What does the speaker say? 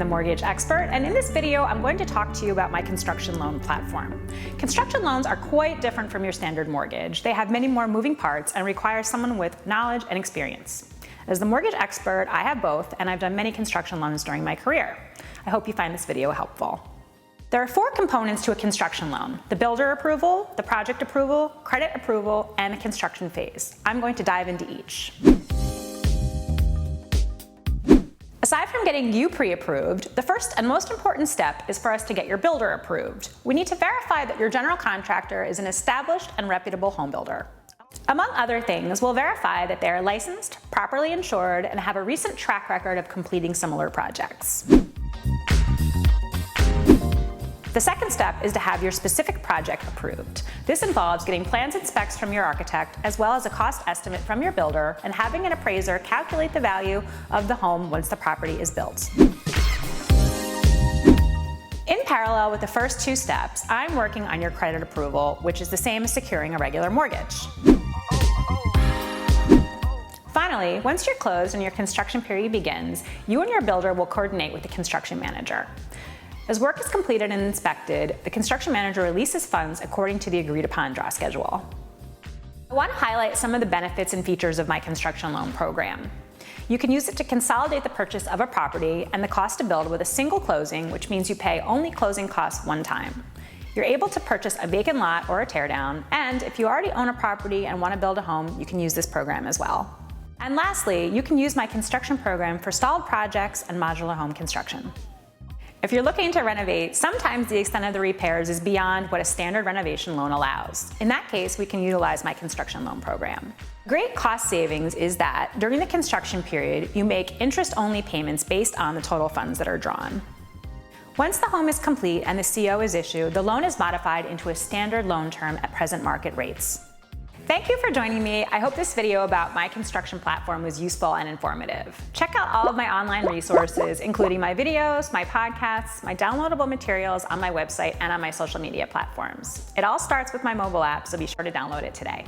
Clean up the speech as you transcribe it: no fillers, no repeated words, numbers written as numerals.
Mortgage Expert, and in this video, I'm going to talk to you about my construction loan platform. Construction loans are quite different from your standard mortgage. They have many more moving parts and require someone with knowledge and experience. As the mortgage expert, I have both, and I've done many construction loans during my career. I hope you find this video helpful. There are 4 components to a construction loan: the builder approval, the project approval, credit approval, and the construction phase. I'm going to dive into each. Aside from getting you pre-approved, the first and most important step is for us to get your builder approved. We need to verify that your general contractor is an established and reputable home builder. Among other things, we'll verify that they are licensed, properly insured, and have a recent track record of completing similar projects. The second step is to have your specific project approved. This involves getting plans and specs from your architect, as well as a cost estimate from your builder, and having an appraiser calculate the value of the home once the property is built. In parallel with the first 2 steps, I'm working on your credit approval, which is the same as securing a regular mortgage. Finally, once you're closed and your construction period begins, you and your builder will coordinate with the construction manager. As work is completed and inspected, the construction manager releases funds according to the agreed-upon draw schedule. I want to highlight some of the benefits and features of my construction loan program. You can use it to consolidate the purchase of a property and the cost to build with a single closing, which means you pay only closing costs one time. You're able to purchase a vacant lot or a teardown, and if you already own a property and want to build a home, you can use this program as well. And lastly, you can use my construction program for stalled projects and modular home construction. If you're looking to renovate, sometimes the extent of the repairs is beyond what a standard renovation loan allows. In that case, we can utilize my construction loan program. Great cost savings is that during the construction period, you make interest-only payments based on the total funds that are drawn. Once the home is complete and the CO is issued, the loan is modified into a standard loan term at present market rates. Thank you for joining me. I hope this video about my construction platform was useful and informative. Check out all of my online resources, including my videos, my podcasts, my downloadable materials on my website and on my social media platforms. It all starts with my mobile app, so be sure to download it today.